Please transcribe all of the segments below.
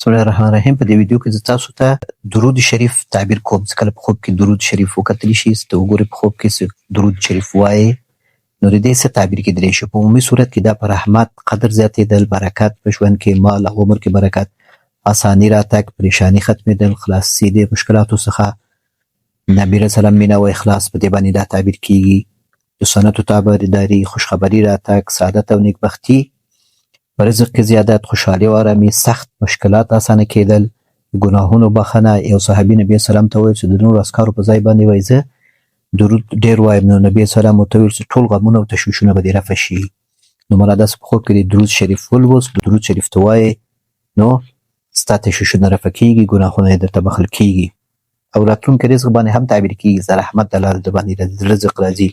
بسم الله الرحمن الرحیم. په دې ویډیو کې زه تاسو ته درود شریف تعبیر کوم. چې کله په خوب کې درود شریف وکتلی شي، ته وګورئ په خوب کې درود شریف وایي، نو د دې څه تعبیر کېدلی شي. په عمومي صورت کې دا په رحمت، قدر زیاتېدل، برکت په ژوند کې، مال او عمر کې برکت، اساني راتګ، پریشاني ختمېدل، خلاصېدل مشکلاتو څخه، نبي رسول الله مینه او اخلاص، په دې باندې دا تعبیر کېږي. د سنتو تابعداري، خوشخبري راتګ، سعادت او نیکبختي، رزق کې زیادت، خوشحالي او آرامي، سخت مشکلات اسانه کېدل، ګناهونو بخښنه. یو صحابي نبی سلام ته وویل چې د نورو اسکارو په ځای باندې وایي زه درود ډېر وایم. نو نبی سلام ورته وویل چې ټول غمونه او تشویشونه به دې رفع شي. نو مراد داسې په خوب کې د درود شریف ولوست، درود شریف ته وایې، نو ستا تشویشونه رفع کېږي، ګناهونه یې درته بخښل کېږي او راتلونکي رزق باندې هم تعبیر کېږي. د رحمت د لارې د باندې رزق راځي.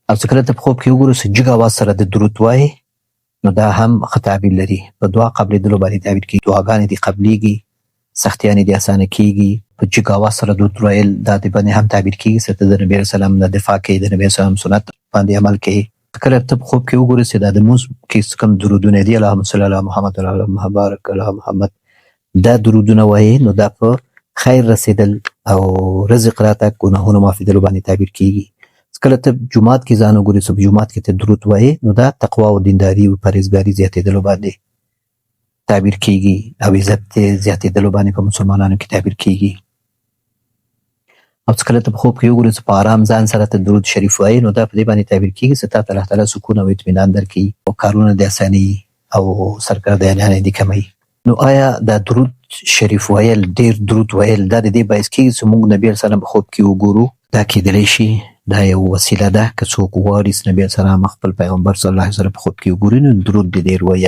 او چې کله ته په خوب کې وګورې چې جګ اواز سره د درود وایې، نو دا هم ښه تعبیر لري. په دعا قبلېدلو باندې تعبیر کېږي. دعاګانې دې قبلېږي، سختیانې دې اسانه کېږي. په جګ اواز سره درود ویل دا دې باندې هم تعبیر کېږي چې ته د نبي رسول الله نه دفاع کوې، د نبي رسول الله سنت باندې عمل کوې. کله ته په خوب کې وګورې چې دا د لمونځ کې کوم درودونه دي، اللهم صل علی محمد اللهم بارک علی محمد، دا درودونه وایې، نو دا په خیر رسېدل او رزق راتګ، ګناهونو معافېدلو باندې تعبیر کېږي. کله ته جومات کې ځان وګورې چې په جومات کې ته درود وایې، نو دا تقوا او دینداري او پرهیزګاري زیاتېدلو باندې تعبیر کېږي او عزت زیاتېدلو باندې په مسلمانانو کې تعبیر کېږي. او کله ته په خوب کې وګورې چې په آرام ځان سره ته درود شریف وایې، نو دا په دې باندې تعبیر کېږي چې تا ته الله تعالی سکون او اطمینان درکړي او کارونه دې اساني او سرګردانیانې دې کموي. نو آیا دا درود شریف ویل، ډېر درود ویل، دا د دې باعث کېږي چې موږ نبي علیه السلام په خوب کې وګورو؟ دا کېدلی شي. دا یو وسیله ده. که څوک غواړي چې نبي علیه السلام خپل پیغمبر صلی الله علیه وسلم په خوب کې وګوري، نو درود دې ډېر وایي.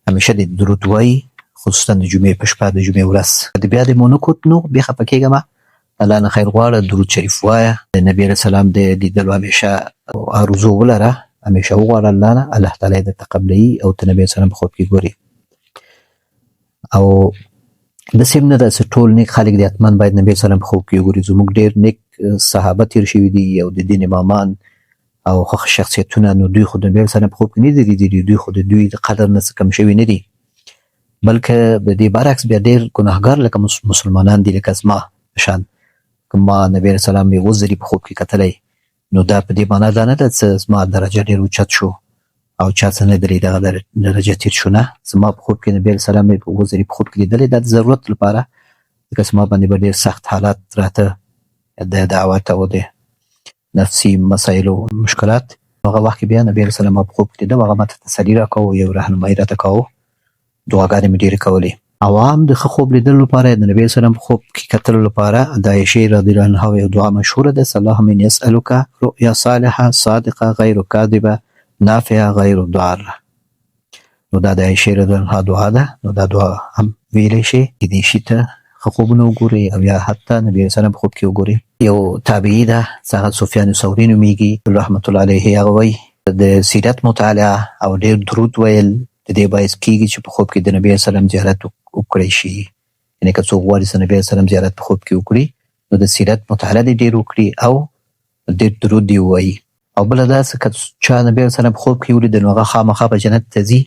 همیشه دې درود وایي، خصوصا د جمعې په شپه، د جمعې ورځ. د بیا دې مو نه کوت، نو بې خفه کېږه مه، الله نه خیر غواړه، درود شریف وایه. د نبي علیه السلام د لیدلو همیشه آرزو ولره، همیشه وغواړه الله نه، الله تعالی یې درته قبلوي او ته نبي علیه السلام په خوب کې ګورې. او داسې هم نه ده چې ټول نیک خلک دي حتما باید نبي علیه السلام په خوب کې وګوري. زموږ ډېر نیک صحابه تیر شوي دي او د دین امامان او ښه شخصیتونه، نو دوی خو د نبي علیه السلام په خوب کې نه دي لیدلي. دوی خو د دوی د قدر نه څه کم شوي نه دي، بلکې د دې برعکس بیا ډېر ګناهګار لکه مسلمانان دي، لکه زما په شان. که ما نبي علیه السلام مې اووه ځلې په خوب کې کتلی، نو دا په دې معنا دا نه ده چې زما درجه ډېر اوچت شو او چا څه نه درې دغه درجه تیر شو. نه، زما په خوب کې نبي علیه السلام مې په اووه ځلې په خوب کې لیدلی، دا د ضرورت لپاره، ځکه زما باندې به ډېر سخت حالات راته، د دعوت او د نفسي مسایلو مشکلات. هغه وخت کې بیا نبي علیه السلام په خوب کې لیده، هغه ماته تسلي راکوه، یو رهنمایي راته کوه، دعاګانې مې ډېرې کولې. عوام د ښه خوب لیدلو لپاره، د نبي علیه السلام په خوب کې کتلو لپاره، د عایشې رضی الله عنها یو دعا مشهوره ده: اللهم اني اسألک رؤیا صالحه صادقه غیر کاذبه نافعه غیر ضاره. نو دا د عایشې رضی الله عنها دعا ده. نو دا دعا هم ویلی شي، کېدای شي ته ښه خوبونه وګورې او یا حتی نبي علیه السلام په خوب کې وګورې. یو تابعي ده، هغه سفیان ثوري نومیږي رحمت الله علیه، هغه وایي د سیرت مطالعه او ډېر درود ویل د دې باعث کېږي چې په خوب کې د نبي علیه السلام زیارت وکړی شي. یعنې که څوک غواړي چې نبي علیه السلام زیارت په خوب کې وکړي، نو د سیرت مطالعه دې ډېر وکړي او ډېر درود دې ووایي. او بله دا چې که چا نبي علیه السلام په خوب کې ولید، نو هغه خامخا به جنت ته ځي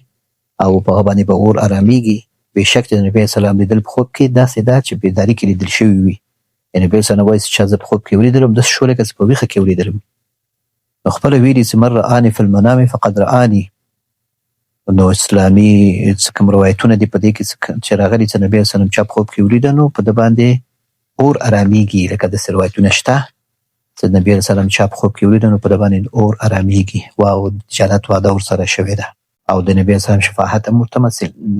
او په هغه باندې به اور ارامېږي. بېشک د نبي علیه السلام لیدل په خوب کې داسې ده چې بیداري کې لیدل شوي وي. یعنې نبي علیه السلام وایي چې چا زه په خوب کې ولیدلم، داسې شو لکه چې په ویښه کې ولیدلم. نو خپله ویلي چې من رآني فی المنام فقد رآني. نو اسلامي څه کوم روایتونه دي په دې کې چې راغلي چې نبي علیه السلام چا په خوب کې ولیده، نو په ده باندې اور ارامېږي. لکه داسې روایتونه شته چې نبي علیه السلام چا په خوب کې ولیده، نو په ده باندې اور ارامېږي، او جنت وعده ورسره شوې ده او د نبي علیه السلام شفاعت هم ورته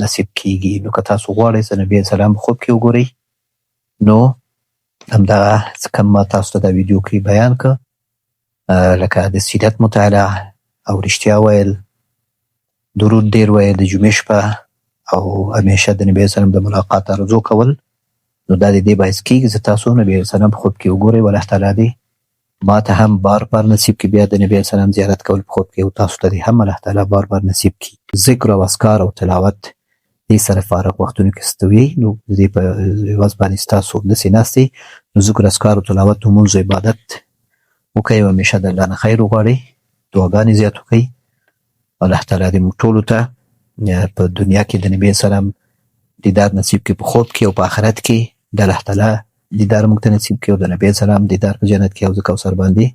نصیب کېږي. نو که تاسو غواړئ چې نبي علیه السلام په خوب کې وګورئ، نو همدغه څه کوم ما تاسو ته دا ویډیو کې بیان کړ، لکه د سیرت مطالعه او رښتیا ویل، درود ډېر ویل د جمعې شپه، او همیشه د نبي علیه السلام د ملاقات آرزو کول. نو دا د دې باعث کېږي چې تاسو نبي علیه السلام په خوب کې وګورئ، او الله تعالی دې ما ته هم بار بار نصیب کړي بیا د نبي علیه السلام زیارت کول په خوب کې، او تاسو ته دې هم الله تعالی بار بار نصیب کړي. ذکر او اذکار او تلاوت دې سره فارغ وختونو کې ستوي، نو دې په عوض باندې ستاسو داسې ناستئ، نو ذکر اذکار او تلاوت لمونځ او عبادت وکړئ، او همیشه د الله نه خیر وغواړئ، دعاګانې زیات وکړئ. الله تعالی دې موږ ټولو ته په دنیا کې د نبی سلام دیدار نصیب کې په خوب کې او په آخرت کې د الله تعالی دیدار موږ ته نصیب کې او د نبی سلام دیدار په جنت کې او د کوثر باندې